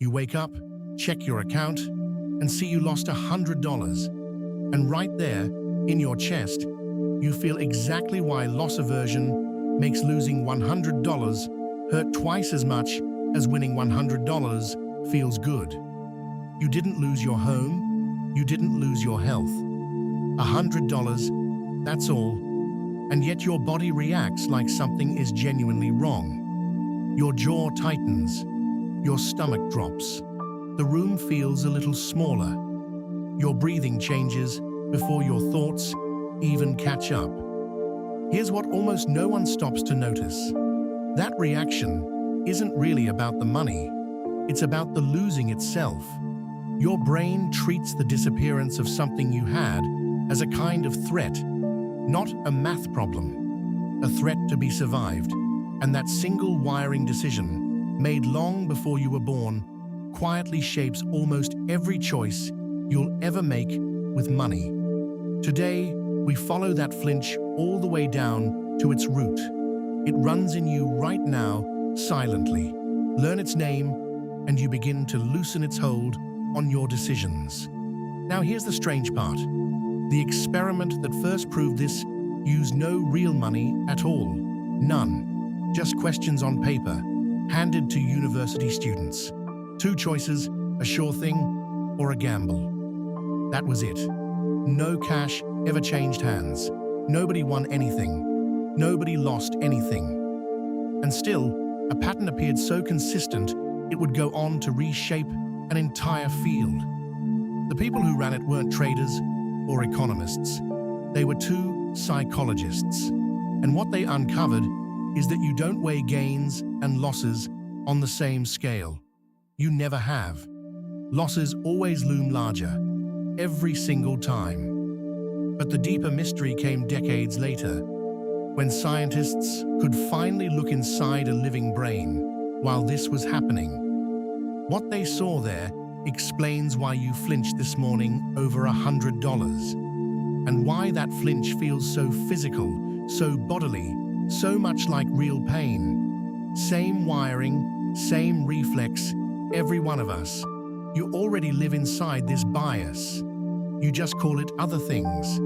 You wake up, check your account, and see you lost $100. And right there, in your chest, you feel exactly why loss aversion makes losing $100 hurt twice as much as winning $100 feels good. You didn't lose your home, you didn't lose your health. $100, that's all. And yet your body reacts like something is genuinely wrong. Your jaw tightens, your stomach drops. The room feels a little smaller. Your breathing changes before your thoughts even catch up. Here's what almost no one stops to notice. That reaction isn't really about the money. It's about the losing itself. Your brain treats the disappearance of something you had as a kind of threat, not a math problem. A threat to be survived. And that single wiring decision, made long before you were born, quietly shapes almost every choice you'll ever make with money. Today, we follow that flinch all the way down to its root. It runs in you right now, silently. Learn its name, and you begin to loosen its hold on your decisions. Now here's the strange part. The experiment that first proved this used no real money at all. None. Just questions on paper, handed to university students. 2 choices, a sure thing or a gamble. That was it. No cash ever changed hands. Nobody won anything. Nobody lost anything. And still, a pattern appeared so consistent it would go on to reshape an entire field. The people who ran it weren't traders or economists. They were 2 psychologists. And what they uncovered is that you don't weigh gains and losses on the same scale. You never have. Losses always loom larger, every single time. But the deeper mystery came decades later, when scientists could finally look inside a living brain while this was happening. What they saw there explains why you flinched this morning over $100, and why that flinch feels so physical, so bodily, so much like real pain. Same wiring, same reflex, every one of us. You already live inside this bias. You just call it other things.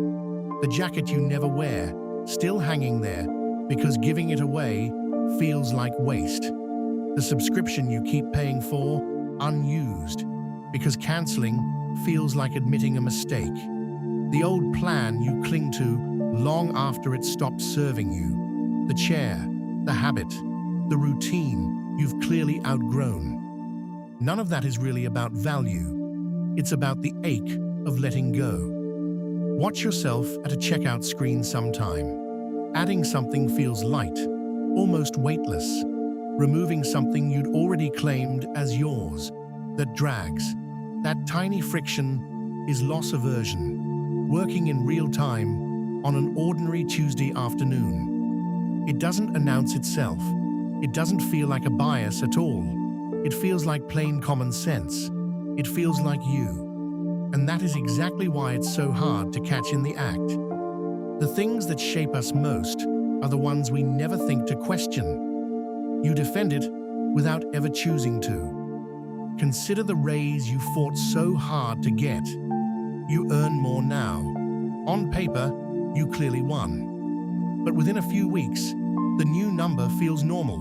The jacket you never wear, still hanging there, because giving it away feels like waste. The subscription you keep paying for, unused, because canceling feels like admitting a mistake. The old plan you cling to long after it stopped serving you. The chair, the habit, the routine you've clearly outgrown. None of that is really about value. It's about the ache of letting go. Watch yourself at a checkout screen sometime. Adding something feels light, almost weightless. Removing something you'd already claimed as yours, that drags. That tiny friction is loss aversion, working in real time on an ordinary Tuesday afternoon. It doesn't announce itself. It doesn't feel like a bias at all. It feels like plain common sense. It feels like you. And that is exactly why it's so hard to catch in the act. The things that shape us most are the ones we never think to question. You defend it without ever choosing to. Consider the raise you fought so hard to get. You earn more now. On paper, you clearly won. But within a few weeks, the new number feels normal,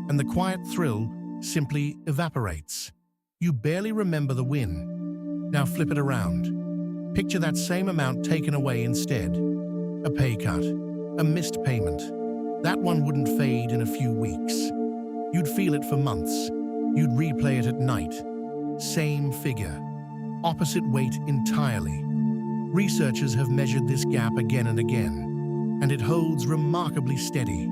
and the quiet thrill simply evaporates. You barely remember the win. Now flip it around. Picture that same amount taken away instead. A pay cut, a missed payment. That one wouldn't fade in a few weeks. You'd feel it for months. You'd replay it at night. Same figure, opposite weight entirely. Researchers have measured this gap again and again, and it holds remarkably steady.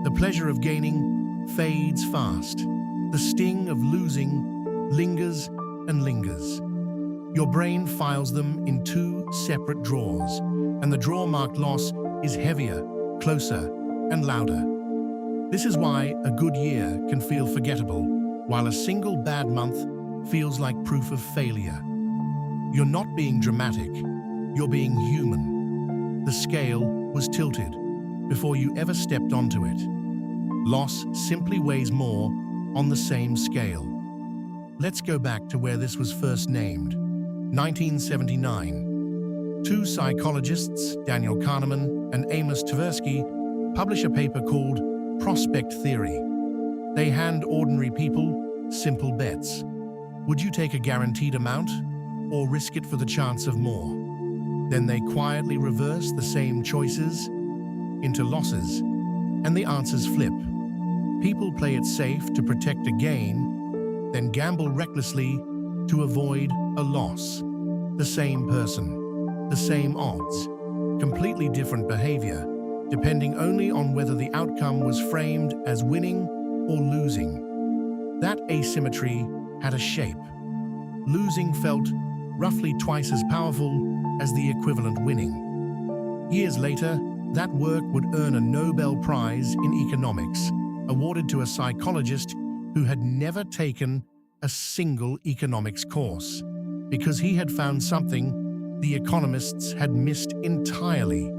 The pleasure of gaining fades fast. The sting of losing lingers and lingers. Your brain files them in 2 separate drawers, and the drawer marked loss is heavier, closer, and louder. This is why a good year can feel forgettable, while a single bad month feels like proof of failure. You're not being dramatic, you're being human. The scale was tilted before you ever stepped onto it. Loss simply weighs more on the same scale. Let's go back to where this was first named. 1979. Two psychologists, Daniel Kahneman and Amos Tversky, publish a paper called Prospect Theory. They hand ordinary people simple bets. Would you take a guaranteed amount or risk it for the chance of more? Then they quietly reverse the same choices into losses, and the answers flip. People play it safe to protect a gain, then gamble recklessly to avoid a loss. The same person, the same odds, completely different behavior, depending only on whether the outcome was framed as winning or losing. That asymmetry had a shape. Losing felt roughly twice as powerful as the equivalent winning. Years later, that work would earn a Nobel Prize in economics, awarded to a psychologist who had never taken a single economics course, because he had found something the economists had missed entirely.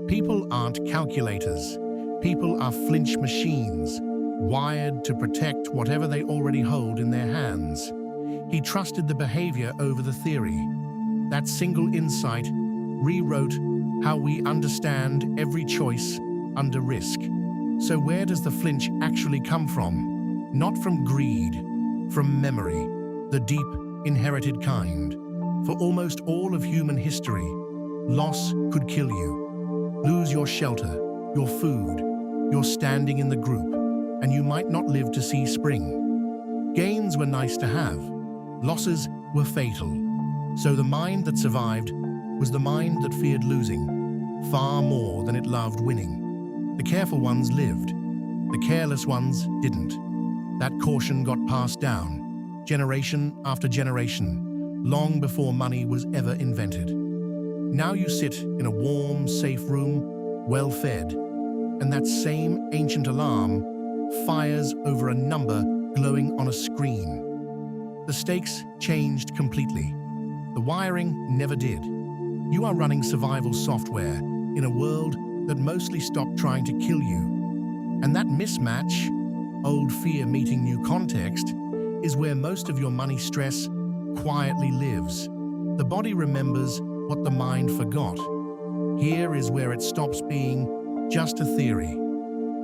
People aren't calculators. People are flinch machines, wired to protect whatever they already hold in their hands. He trusted the behavior over the theory. That single insight rewrote how we understand every choice under risk. So where does the flinch actually come from? Not from greed, from memory, the deep, inherited kind. For almost all of human history, loss could kill you. Lose your shelter, your food, your standing in the group, and you might not live to see spring. Gains were nice to have. Losses were fatal. So the mind that survived was the mind that feared losing far more than it loved winning. The careful ones lived. The careless ones didn't. That caution got passed down, generation after generation, long before money was ever invented. Now you sit in a warm, safe room, well-fed, and that same ancient alarm fires over a number glowing on a screen. The stakes changed completely. The wiring never did. You are running survival software in a world that mostly stopped trying to kill you. And that mismatch, old fear meeting new context, is where most of your money stress quietly lives. The body remembers what the mind forgot. Here is where it stops being just a theory.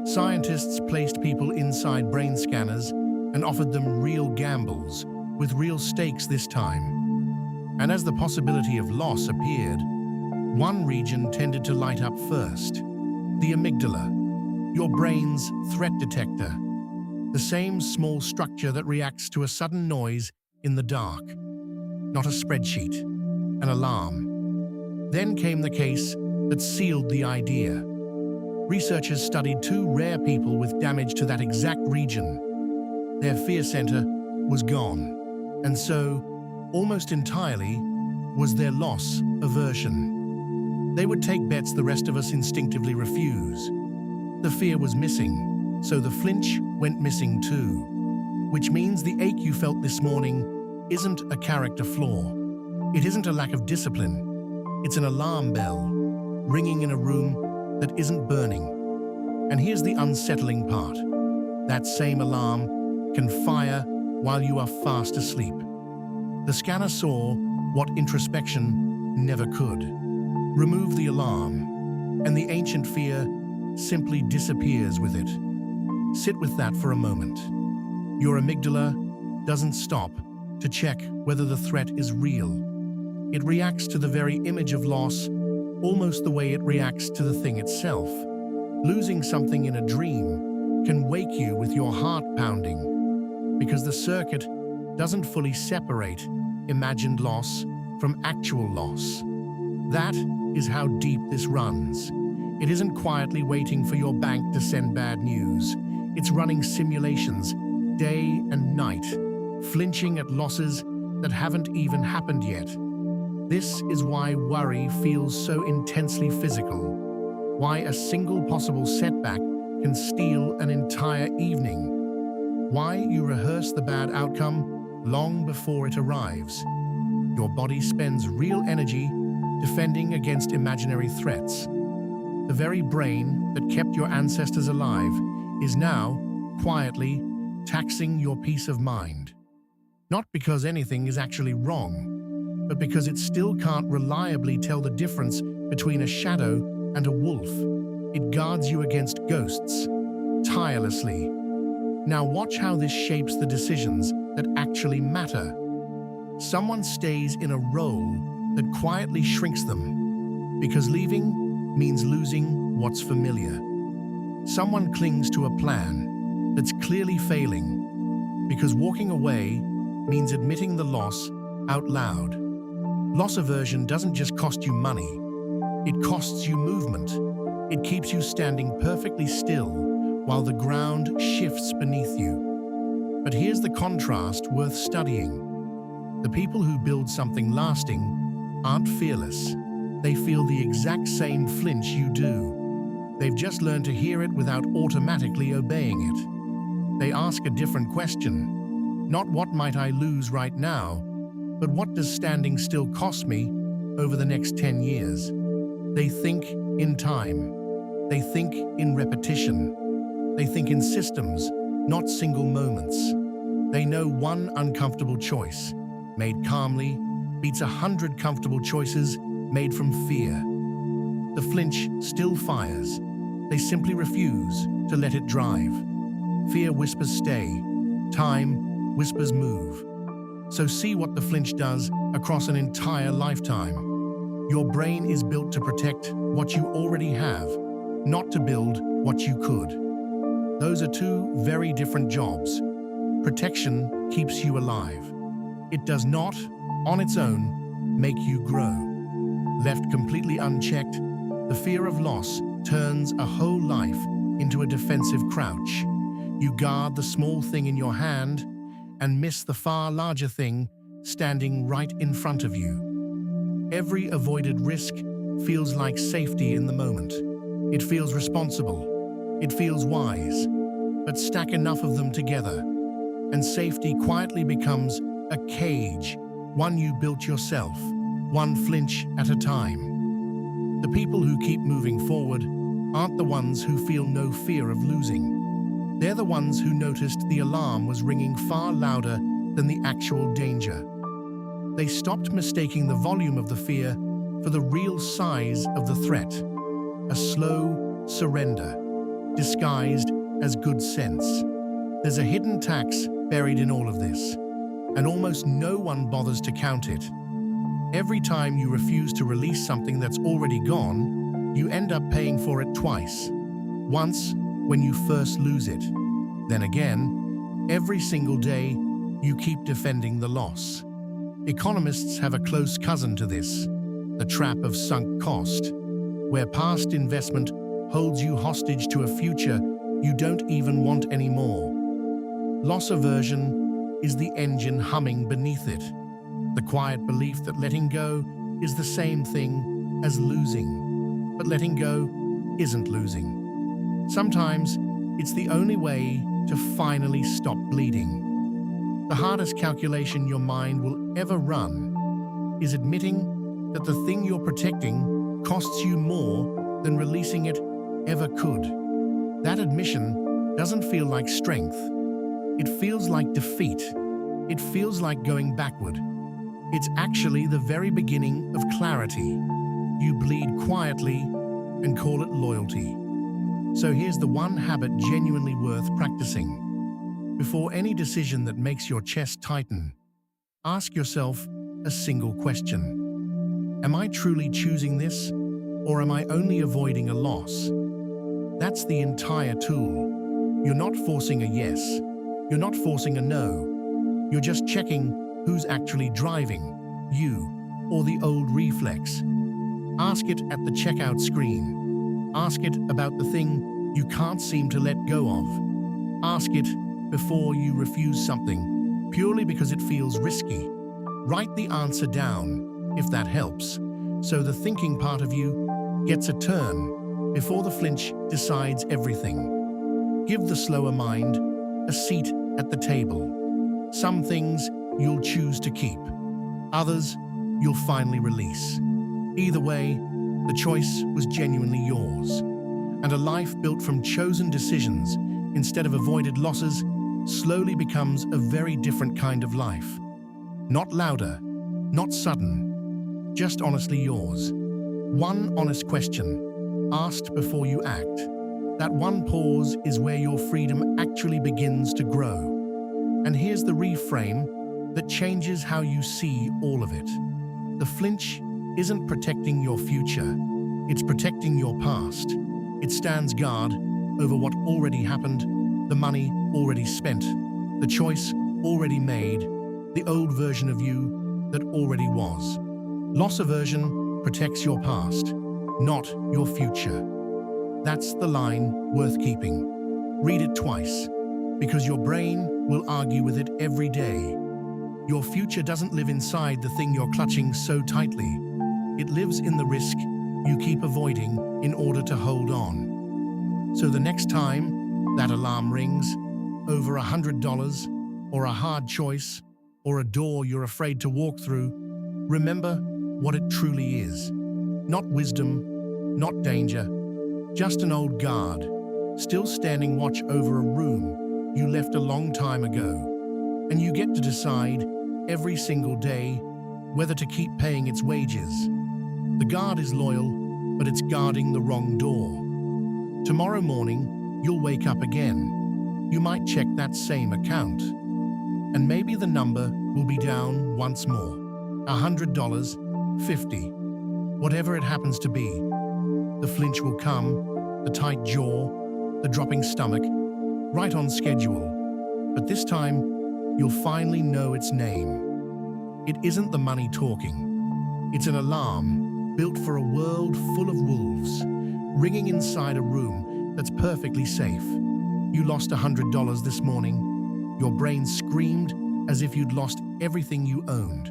Scientists placed people inside brain scanners and offered them real gambles, with real stakes this time. And as the possibility of loss appeared, one region tended to light up first. The amygdala, your brain's threat detector. The same small structure that reacts to a sudden noise in the dark. Not a spreadsheet, an alarm. Then came the case that sealed the idea. Researchers studied two rare people with damage to that exact region. Their fear center was gone, and so, almost entirely, was their loss aversion. They would take bets the rest of us instinctively refuse. The fear was missing, so the flinch went missing too. Which means the ache you felt this morning isn't a character flaw. It isn't a lack of discipline. It's an alarm bell, ringing in a room that isn't burning. And here's the unsettling part. That same alarm can fire while you are fast asleep. The scanner saw what introspection never could. Remove the alarm, and the ancient fear simply disappears with it. Sit with that for a moment. Your amygdala doesn't stop to check whether the threat is real. It reacts to the very image of loss almost the way it reacts to the thing itself. Losing something in a dream can wake you with your heart pounding because the circuit doesn't fully separate imagined loss from actual loss. That is how deep this runs. It isn't quietly waiting for your bank to send bad news. It's running simulations day and night, flinching at losses that haven't even happened yet. This is why worry feels so intensely physical, why a single possible setback can steal an entire evening, why you rehearse the bad outcome long before it arrives. Your body spends real energy defending against imaginary threats. The very brain that kept your ancestors alive is now quietly taxing your peace of mind. Not because anything is actually wrong, but because it still can't reliably tell the difference between a shadow and a wolf. It guards you against ghosts, tirelessly. Now watch how this shapes the decisions that actually matter. Someone stays in a role that quietly shrinks them, because leaving means losing what's familiar. Someone clings to a plan that's clearly failing, because walking away means admitting the loss out loud. Loss aversion doesn't just cost you money, it costs you movement. It keeps you standing perfectly still while the ground shifts beneath you. But here's the contrast worth studying. The people who build something lasting aren't fearless. They feel the exact same flinch you do. They've just learned to hear it without automatically obeying it. They ask a different question. Not what might I lose right now, but what does standing still cost me over the next 10 years? They think in time. They think in repetition. They think in systems, not single moments. They know one uncomfortable choice, made calmly, beats 100 comfortable choices made from fear. The flinch still fires. They simply refuse to let it drive. Fear whispers stay. Time whispers move. So see what the flinch does across an entire lifetime. Your brain is built to protect what you already have, not to build what you could. Those are two very different jobs. Protection keeps you alive. It does not, on its own, make you grow. Left completely unchecked, the fear of loss turns a whole life into a defensive crouch. You guard the small thing in your hand and miss the far larger thing standing right in front of you. Every avoided risk feels like safety in the moment. It feels responsible. It feels wise. But stack enough of them together, and safety quietly becomes a cage, one you built yourself, one flinch at a time. The people who keep moving forward aren't the ones who feel no fear of losing. They're the ones who noticed the alarm was ringing far louder than the actual danger. They stopped mistaking the volume of the fear for the real size of the threat. A slow surrender, disguised as good sense. There's a hidden tax buried in all of this, and almost no one bothers to count it. Every time you refuse to release something that's already gone, you end up paying for it twice. Once, when you first lose it. Then again, every single day, you keep defending the loss. Economists have a close cousin to this, the trap of sunk cost, where past investment holds you hostage to a future you don't even want anymore. Loss aversion is the engine humming beneath it, the quiet belief that letting go is the same thing as losing, but letting go isn't losing. Sometimes it's the only way to finally stop bleeding. The hardest calculation your mind will ever run is admitting that the thing you're protecting costs you more than releasing it ever could. That admission doesn't feel like strength. It feels like defeat. It feels like going backward. It's actually the very beginning of clarity. You bleed quietly and call it loyalty. So here's the one habit genuinely worth practicing. Before any decision that makes your chest tighten, ask yourself a single question. Am I truly choosing this, or am I only avoiding a loss? That's the entire tool. You're not forcing a yes. You're not forcing a no. You're just checking who's actually driving, you or the old reflex. Ask it at the checkout screen. Ask it about the thing you can't seem to let go of. Ask it before you refuse something purely because it feels risky. Write the answer down, if that helps, so the thinking part of you gets a turn before the flinch decides everything. Give the slower mind a seat at the table. Some things you'll choose to keep. Others you'll finally release. Either way, the choice was genuinely yours. And a life built from chosen decisions instead of avoided losses slowly becomes a very different kind of life. Not louder, not sudden, just honestly yours. One honest question, asked before you act. That one pause is where your freedom actually begins to grow. And here's the reframe that changes how you see all of it. The flinch isn't protecting your future, it's protecting your past. It stands guard over what already happened, the money already spent, the choice already made, the old version of you that already was. Loss aversion protects your past, not your future. That's the line worth keeping. Read it twice, because your brain will argue with it every day. Your future doesn't live inside the thing you're clutching so tightly. It lives in the risk you keep avoiding in order to hold on. So the next time that alarm rings, over $100, or a hard choice, or a door you're afraid to walk through, remember what it truly is. Not wisdom, not danger, just an old guard, still standing watch over a room you left a long time ago. And you get to decide every single day whether to keep paying its wages. The guard is loyal, but it's guarding the wrong door. Tomorrow morning, you'll wake up again. You might check that same account. And maybe the number will be down once more. $100, 50, whatever it happens to be. The flinch will come, the tight jaw, the dropping stomach, right on schedule. But this time, you'll finally know its name. It isn't the money talking. It's an alarm built for a world full of wolves, ringing inside a room that's perfectly safe. You lost $100 this morning. Your brain screamed as if you'd lost everything you owned.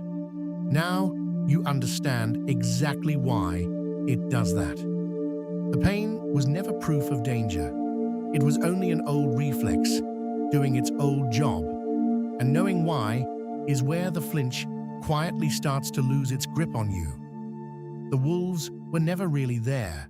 Now you understand exactly why it does that. The pain was never proof of danger. It was only an old reflex doing its old job. And knowing why is where the flinch quietly starts to lose its grip on you. The wolves were never really there.